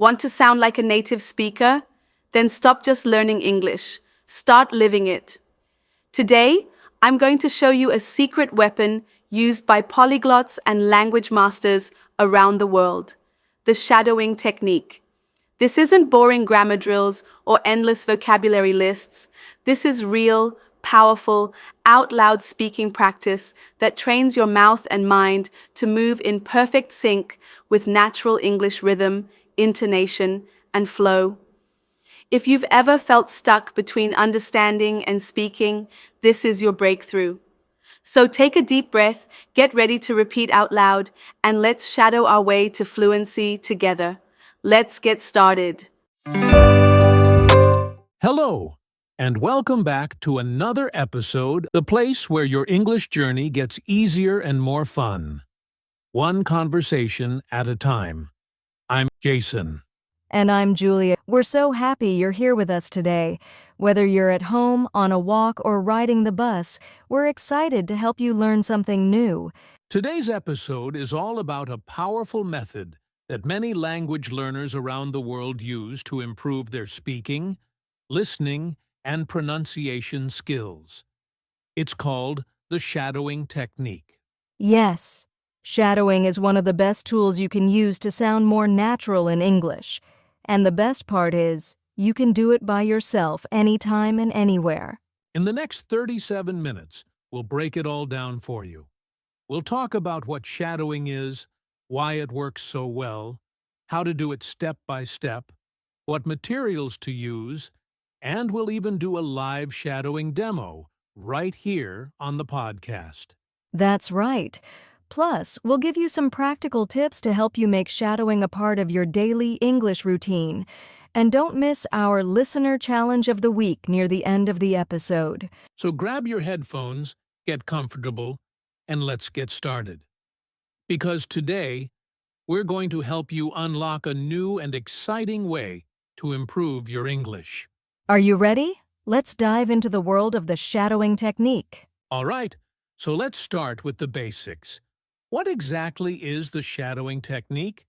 Want to sound like a native speaker? Then stop just learning English. Start living it. Today, I'm going to show you a secret weapon used by polyglots and language masters around the world: the shadowing technique. This isn't boring grammar drills or endless vocabulary lists. This is real, powerful, out loud speaking practice that trains your mouth and mind to move in perfect sync with natural English rhythm, intonation, and flow. If you've ever felt stuck between understanding and speaking, this is your breakthrough. So take a deep breath, get ready to repeat out loud, and let's shadow our way to fluency together. Let's get started. Hello, and welcome back to another episode, the place where your English journey gets easier and more fun. One conversation at a time. I'm Jason. And I'm Julia. We're so happy you're here with us today. Whether you're at home, on a walk, or riding the bus, we're excited to help you learn something new. Today's episode is all about a powerful method that many language learners around the world use to improve their speaking, listening, and pronunciation skills. It's called the shadowing technique. Yes, shadowing is one of the best tools you can use to sound more natural in English. And the best part is, you can do it by yourself anytime and anywhere. In the next 37 minutes, we'll break it all down for you. We'll talk about what shadowing is, why it works so well, how to do it step by step, what materials to use, and we'll even do a live shadowing demo right here on the podcast. That's right. Plus, we'll give you some practical tips to help you make shadowing a part of your daily English routine. And don't miss our Listener Challenge of the Week near the end of the episode. So grab your headphones, get comfortable, and let's get started. Because today, we're going to help you unlock a new and exciting way to improve your English. Are you ready? Let's dive into the world of the shadowing technique. All right, so let's start with the basics. What exactly is the shadowing technique?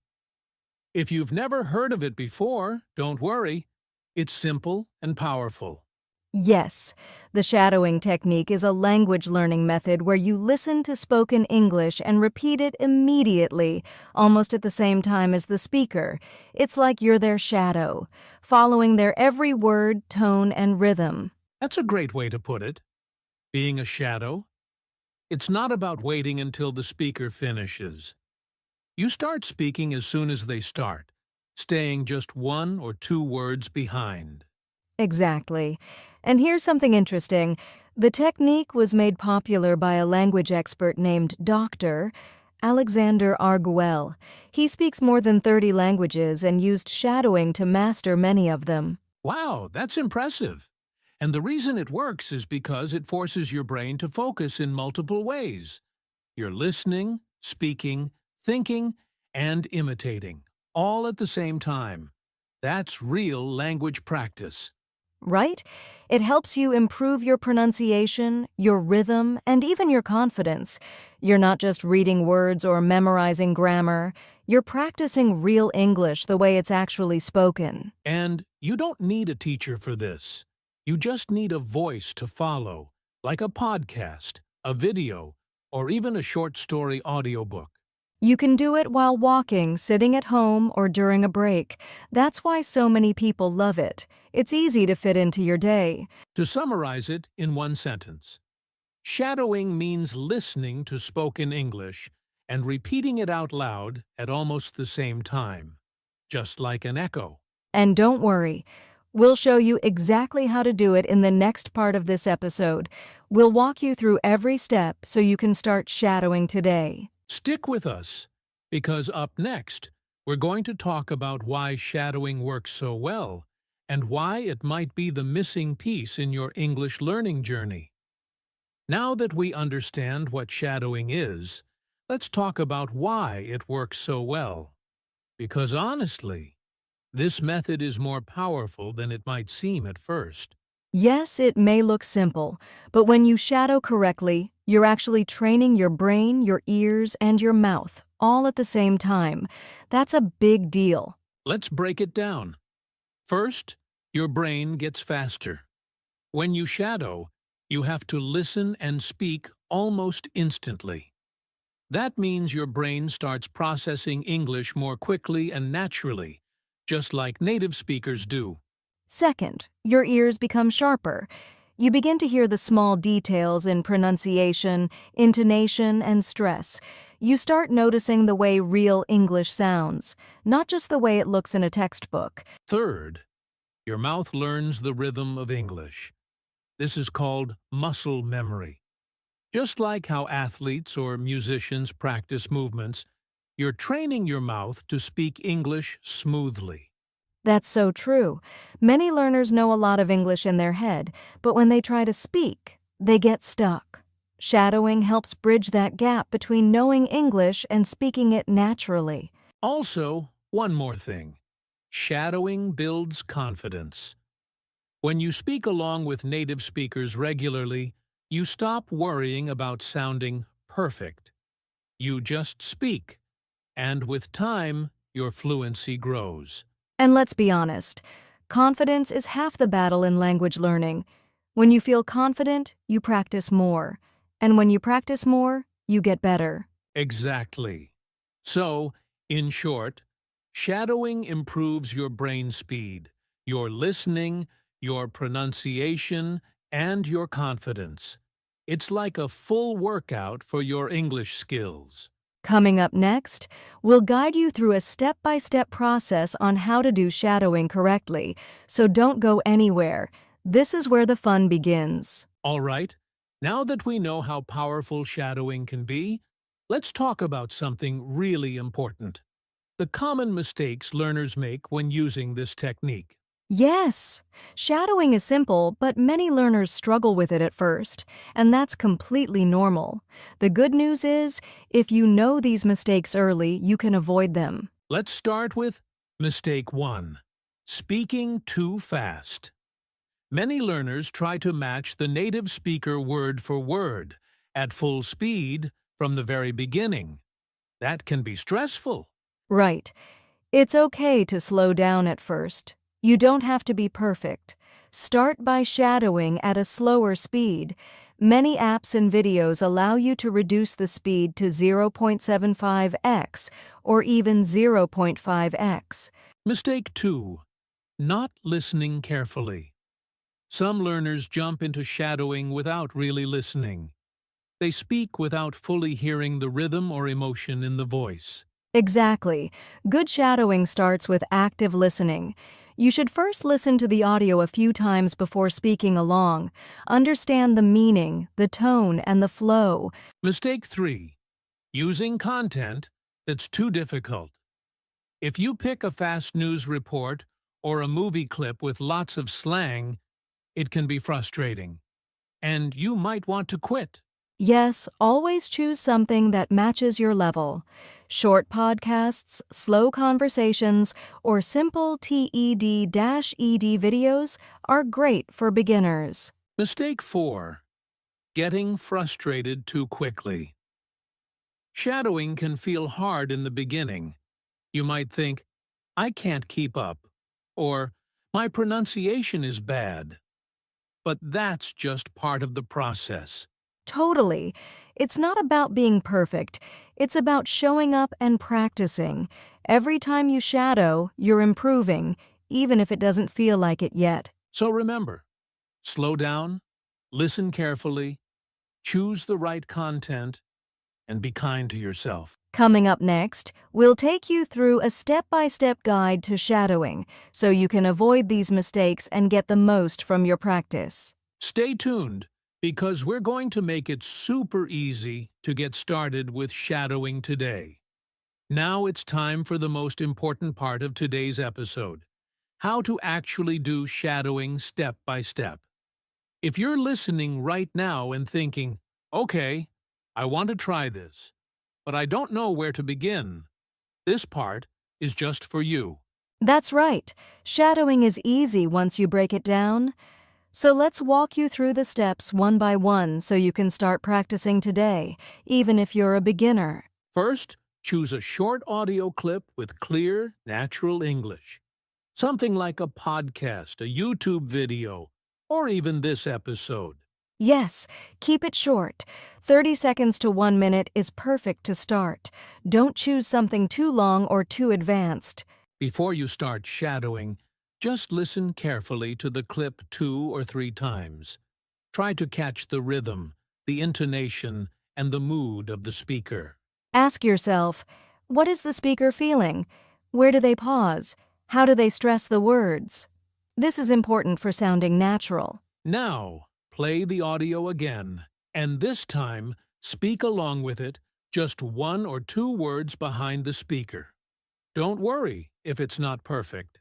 If you've never heard of it before, don't worry. It's simple and powerful. Yes, the shadowing technique is a language learning method where you listen to spoken English and repeat it immediately, almost at the same time as the speaker. It's like you're their shadow, following their every word, tone, and rhythm. That's a great way to put it. Being a shadow. It's not about waiting until the speaker finishes. You start speaking as soon as they start, staying just one or two words behind. Exactly. And here's something interesting. The technique was made popular by a language expert named Dr. Alexander Arguel. He speaks more than 30 languages and used shadowing to master many of them. Wow, that's impressive. And the reason it works is because it forces your brain to focus in multiple ways. You're listening, speaking, thinking, and imitating, all at the same time. That's real language practice. Right? It helps you improve your pronunciation, your rhythm, and even your confidence. You're not just reading words or memorizing grammar. You're practicing real English the way it's actually spoken. And you don't need a teacher for this. You just need a voice to follow, like a podcast, a video, or even a short story audiobook. You can do it while walking, sitting at home, or during a break. That's why so many people love it. It's easy to fit into your day. To summarize it in one sentence, shadowing means listening to spoken English and repeating it out loud at almost the same time, just like an echo. And don't worry. We'll show you exactly how to do it in the next part of this episode. We'll walk you through every step so you can start shadowing today. Stick with us, because up next, we're going to talk about why shadowing works so well and why it might be the missing piece in your English learning journey. Now that we understand what shadowing is, let's talk about why it works so well. Because honestly, this method is more powerful than it might seem at first. Yes, it may look simple, but when you shadow correctly, you're actually training your brain, your ears, and your mouth, all at the same time. That's a big deal. Let's break it down. First, your brain gets faster. When you shadow, you have to listen and speak almost instantly. That means your brain starts processing English more quickly and naturally, just like native speakers do. Second, your ears become sharper. You begin to hear the small details in pronunciation, intonation, and stress. You start noticing the way real English sounds, not just the way it looks in a textbook. Third, your mouth learns the rhythm of English. This is called muscle memory. Just like how athletes or musicians practice movements, you're training your mouth to speak English smoothly. That's so true. Many learners know a lot of English in their head, but when they try to speak, they get stuck. Shadowing helps bridge that gap between knowing English and speaking it naturally. Also, one more thing. Shadowing builds confidence. When you speak along with native speakers regularly, you stop worrying about sounding perfect. You just speak, and with time, your fluency grows. And let's be honest, confidence is half the battle in language learning. When you feel confident, you practice more. And when you practice more, you get better. Exactly. So, in short, shadowing improves your brain speed, your listening, your pronunciation, and your confidence. It's like a full workout for your English skills. Coming up next, we'll guide you through a step-by-step process on how to do shadowing correctly, so don't go anywhere. This is where the fun begins. All right, now that we know how powerful shadowing can be, let's talk about something really important. The common mistakes learners make when using this technique. Yes, shadowing is simple, but many learners struggle with it at first, and that's completely normal. The good news is, if you know these mistakes early, you can avoid them. Let's start with mistake 1. Speaking too fast. Many learners try to match the native speaker word for word at full speed from the very beginning. That can be stressful. Right. It's okay to slow down at first. You don't have to be perfect. Start by shadowing at a slower speed. Many apps and videos allow you to reduce the speed to 0.75x or even 0.5x. Mistake 2. Not listening carefully. Some learners jump into shadowing without really listening. They speak without fully hearing the rhythm or emotion in the voice. Exactly. Good shadowing starts with active listening. You should first listen to the audio a few times before speaking along. Understand the meaning, the tone, and the flow. Mistake 3. Using content that's too difficult. If you pick a fast news report or a movie clip with lots of slang, it can be frustrating, and you might want to quit. Yes, always choose something that matches your level. Short podcasts, slow conversations, or simple TED-ED videos are great for beginners. Mistake 4. Getting frustrated too quickly. Shadowing can feel hard in the beginning. You might think, I can't keep up, or my pronunciation is bad. But that's just part of the process. Totally. It's not about being perfect. It's about showing up and practicing. Every time you shadow, you're improving, even if it doesn't feel like it yet. So remember, slow down, listen carefully, choose the right content, and be kind to yourself. Coming up next, we'll take you through a step-by-step guide to shadowing, so you can avoid these mistakes and get the most from your practice. Stay tuned, because we're going to make it super easy to get started with shadowing today. Now it's time for the most important part of today's episode: how to actually do shadowing step by step. If you're listening right now and thinking, okay, I want to try this, but I don't know where to begin, this part is just for you. That's right. Shadowing is easy once you break it down. So let's walk you through the steps one by one so you can start practicing today, even if you're a beginner. First, Choose a short audio clip with clear, natural English. Something like a podcast, a YouTube video, or even this episode. Yes, keep it short. 30 seconds to 1 minute is perfect to start. Don't choose something too long or too advanced. Before you start shadowing, just listen carefully to the clip 2 or 3 times. Try to catch the rhythm, the intonation, and the mood of the speaker. Ask yourself, what is the speaker feeling? Where do they pause? How do they stress the words? This is important for sounding natural. Now, play the audio again, and this time, speak along with it, just 1 or 2 words behind the speaker. Don't worry if it's not perfect.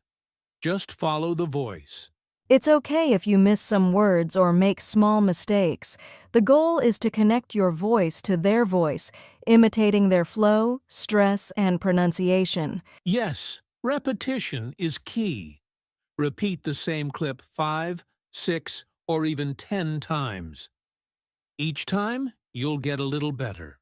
Just follow the voice. It's okay if you miss some words or make small mistakes. The goal is to connect your voice to their voice, imitating their flow, stress, and pronunciation. Yes, repetition is key. Repeat the same clip 5, 6, or even 10 times. Each time, you'll get a little better.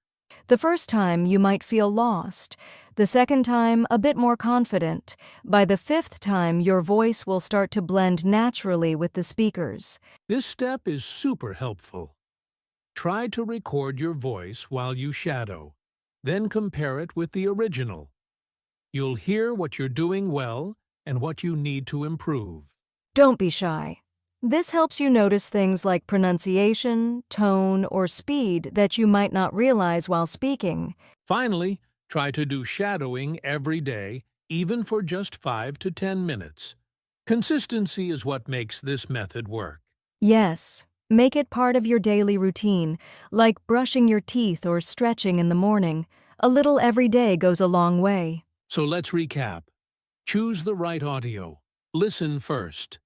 The first time, you might feel lost. The second time, a bit more confident. By the 5th time, your voice will start to blend naturally with the speakers. This step is super helpful. Try to record your voice while you shadow, then compare it with the original. You'll hear what you're doing well and what you need to improve. Don't be shy. This helps you notice things like pronunciation, tone, or speed that you might not realize while speaking. Finally, try to do shadowing every day, even for just 5 to 10 minutes. Consistency is what makes this method work. Yes, make it part of your daily routine, like brushing your teeth or stretching in the morning. A little every day goes a long way. So let's recap. Choose the right audio. Listen first.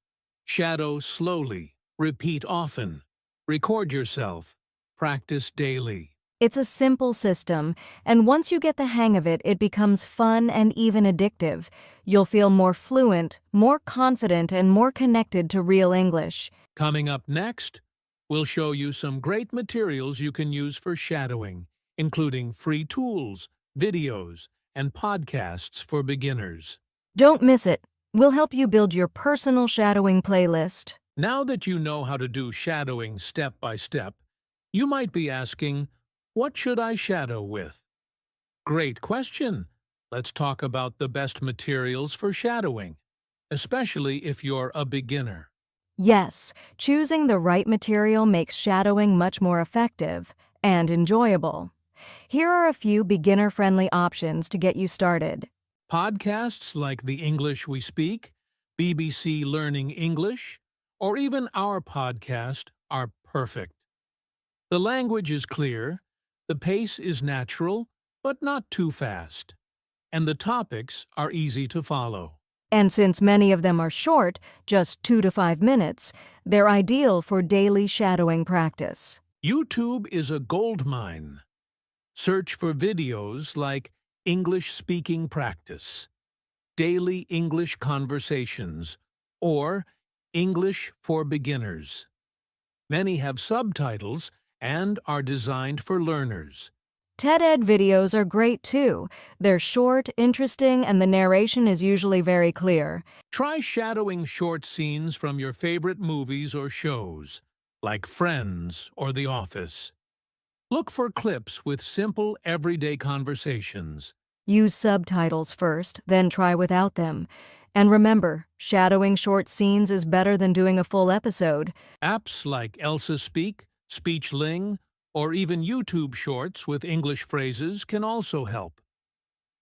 Shadow slowly. Repeat often. Record yourself. Practice daily. It's a simple system, and once you get the hang of it, it becomes fun and even addictive. You'll feel more fluent, more confident, and more connected to real English. Coming up next, we'll show you some great materials you can use for shadowing, including free tools, videos, and podcasts for beginners. Don't miss it. We'll help you build your personal shadowing playlist. Now that you know how to do shadowing step by step, you might be asking, what should I shadow with? Great question. Let's talk about the best materials for shadowing, especially if you're a beginner. Yes, choosing the right material makes shadowing much more effective and enjoyable. Here are a few beginner-friendly options to get you started. Podcasts like The English We Speak, BBC Learning English, or even our podcast are perfect. The language is clear, the pace is natural, but not too fast, and the topics are easy to follow. And since many of them are short, just 2 to 5 minutes, they're ideal for daily shadowing practice. YouTube is a goldmine. Search for videos like English Speaking Practice, Daily English Conversations, or English for Beginners. Many have subtitles and are designed for learners. TED-Ed videos are great too. They're short, interesting, and the narration is usually very clear. Try shadowing short scenes from your favorite movies or shows, like Friends or The Office. Look for clips with simple, everyday conversations. Use subtitles first, then try without them. And remember, shadowing short scenes is better than doing a full episode. Apps like Elsa Speak, SpeechLing, or even YouTube Shorts with English phrases can also help.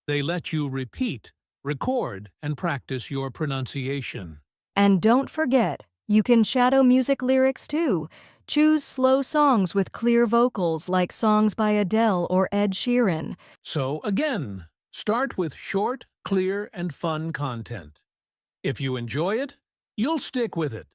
They let you repeat, record, and practice your pronunciation. And don't forget, you can shadow music lyrics too. Choose slow songs with clear vocals like songs by Adele or Ed Sheeran. So again, start with short, clear, and fun content. If you enjoy it, you'll stick with it.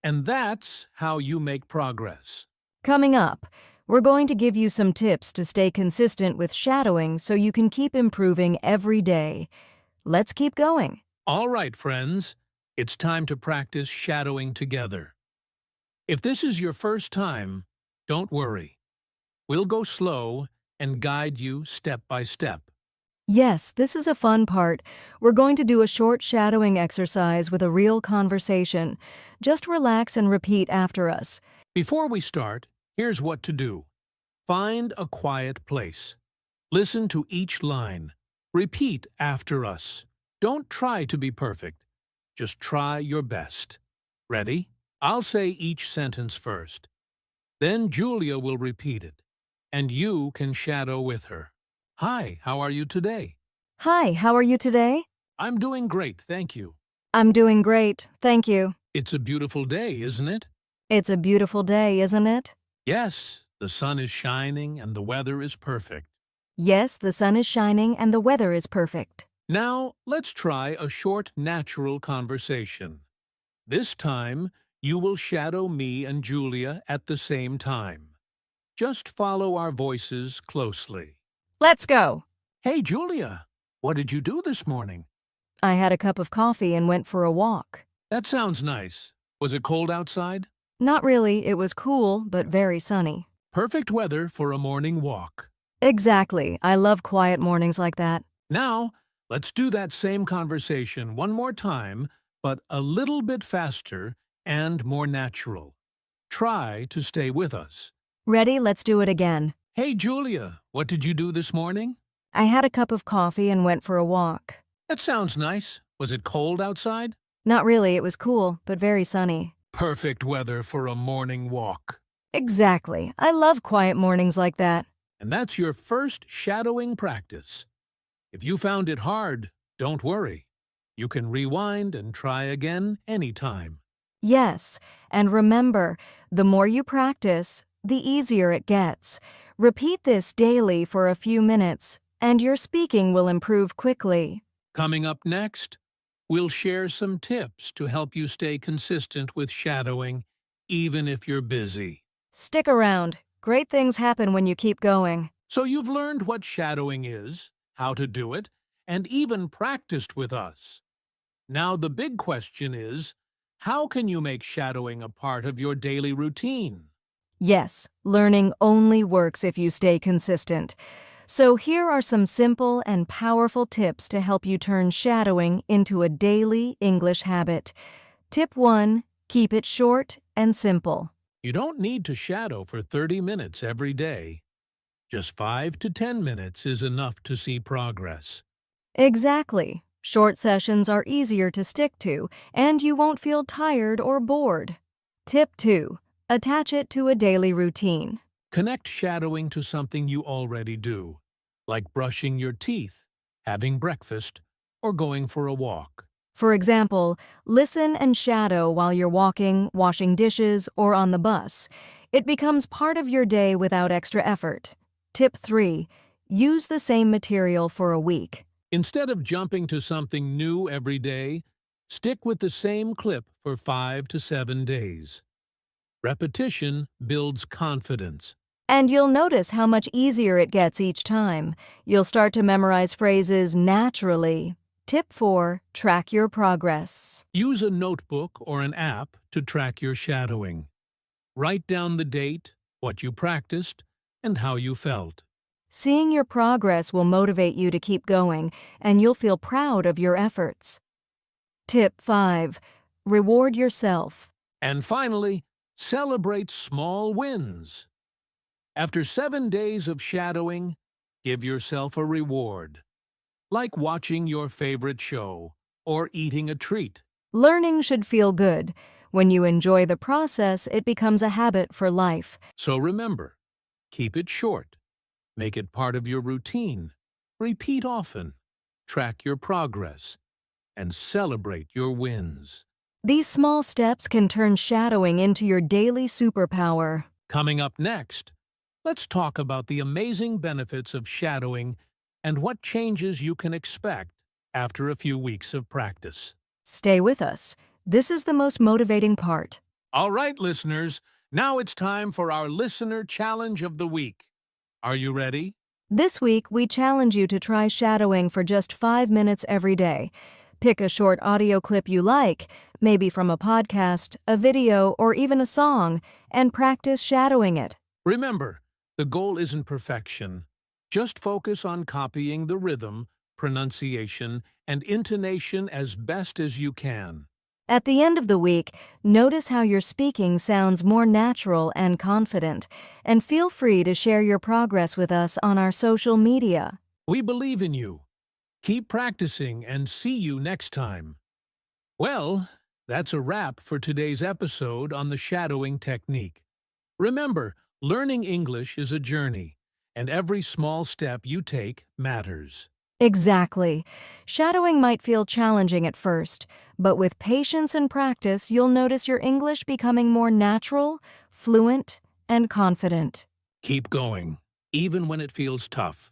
And that's how you make progress. Coming up, we're going to give you some tips to stay consistent with shadowing so you can keep improving every day. Let's keep going. All right, friends, it's time to practice shadowing together. If this is your first time, don't worry. We'll go slow and guide you step by step. Yes, this is a fun part. We're going to do a short shadowing exercise with a real conversation. Just relax and repeat after us. Before we start, here's what to do. Find a quiet place. Listen to each line. Repeat after us. Don't try to be perfect. Just try your best. Ready? I'll say each sentence first. Then Julia will repeat it, and you can shadow with her. Hi, how are you today? Hi, how are you today? I'm doing great, thank you. I'm doing great, thank you. It's a beautiful day, isn't it? It's a beautiful day, isn't it? Yes, the sun is shining and the weather is perfect. Yes, the sun is shining and the weather is perfect. Now, let's try a short natural conversation. This time, you will shadow me and Julia at the same time. Just follow our voices closely. Let's go. Hey, Julia, what did you do this morning? I had a cup of coffee and went for a walk. That sounds nice. Was it cold outside? Not really, it was cool, but very sunny. Perfect weather for a morning walk. Exactly, I love quiet mornings like that. Now, let's do that same conversation one more time, but a little bit faster and more natural. Try to stay with us. Ready? Let's do it again. Hey, Julia, what did you do this morning? I had a cup of coffee and went for a walk. That sounds nice. Was it cold outside? Not really, it was cool, but very sunny. Perfect weather for a morning walk. Exactly, I love quiet mornings like that. And that's your first shadowing practice. If you found it hard, don't worry. You can rewind and try again anytime. Yes, and remember, the more you practice, the easier it gets. Repeat this daily for a few minutes, and your speaking will improve quickly. Coming up next, we'll share some tips to help you stay consistent with shadowing, even if you're busy. Stick around. Great things happen when you keep going. So you've learned what shadowing is, how to do it, and even practiced with us. Now the big question is, how can you make shadowing a part of your daily routine? Yes, learning only works if you stay consistent. So here are some simple and powerful tips to help you turn shadowing into a daily English habit. Tip 1. Keep it short and simple. You don't need to shadow for 30 minutes every day. Just 5 to 10 minutes is enough to see progress. Exactly. Short sessions are easier to stick to, and you won't feel tired or bored. Tip 2. Attach it to a daily routine. Connect shadowing to something you already do, like brushing your teeth, having breakfast, or going for a walk. For example, listen and shadow while you're walking, washing dishes, or on the bus. It becomes part of your day without extra effort. Tip 3. Use the same material for a week. Instead of jumping to something new every day, stick with the same clip for 5 to 7 days. Repetition builds confidence. And you'll notice how much easier it gets each time. You'll start to memorize phrases naturally. Tip 4. Track your progress. Use a notebook or an app to track your shadowing. Write down the date, what you practiced, and how you felt. Seeing your progress will motivate you to keep going, and you'll feel proud of your efforts. Tip 5. Reward yourself. And finally, celebrate small wins. After 7 days of shadowing, give yourself a reward, like watching your favorite show or eating a treat. Learning should feel good. When you enjoy the process, it becomes a habit for life. So remember, keep it short. Make it part of your routine. Repeat often. Track your progress. And celebrate your wins. These small steps can turn shadowing into your daily superpower. Coming up next, let's talk about the amazing benefits of shadowing and what changes you can expect after a few weeks of practice. Stay with us. This is the most motivating part. All right, listeners, now it's time for our Listener Challenge of the Week. Are you ready? This week, we challenge you to try shadowing for just 5 minutes every day. Pick a short audio clip you like, maybe from a podcast, a video, or even a song, and practice shadowing it. Remember, the goal isn't perfection, Just focus on copying the rhythm, pronunciation, and intonation as best as you can. At the end of the week, notice how your speaking sounds more natural and confident, and feel free to share your progress with us on our social media. We believe in you. Keep practicing and see you next time. Well, that's a wrap for today's episode on the shadowing technique. Remember, learning English is a journey, and every small step you take matters. Exactly. Shadowing might feel challenging at first, but with patience and practice, you'll notice your English becoming more natural, fluent, and confident. Keep going, even when it feels tough.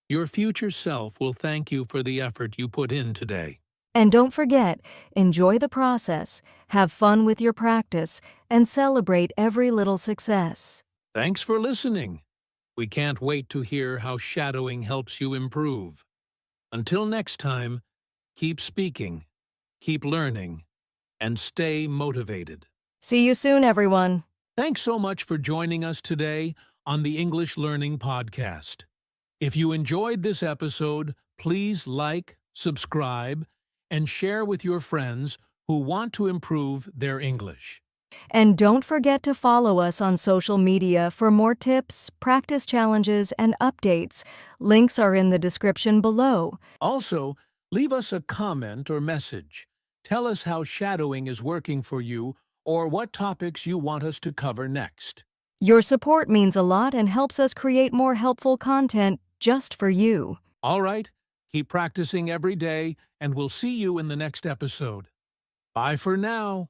Your future self will thank you for the effort you put in today. And don't forget, enjoy the process, have fun with your practice, and celebrate every little success. Thanks for listening. We can't wait to hear how shadowing helps you improve. Until next time, keep speaking, keep learning, and stay motivated. See you soon, everyone. Thanks so much for joining us today on the English Learning Podcast. If you enjoyed this episode, please like, subscribe, and share with your friends who want to improve their English. And don't forget to follow us on social media for more tips, practice challenges, and updates. Links are in the description below. Also, leave us a comment or message. Tell us how shadowing is working for you or what topics you want us to cover next. Your support means a lot and helps us create more helpful content just for you. All right, keep practicing every day, and we'll see you in the next episode. Bye for now.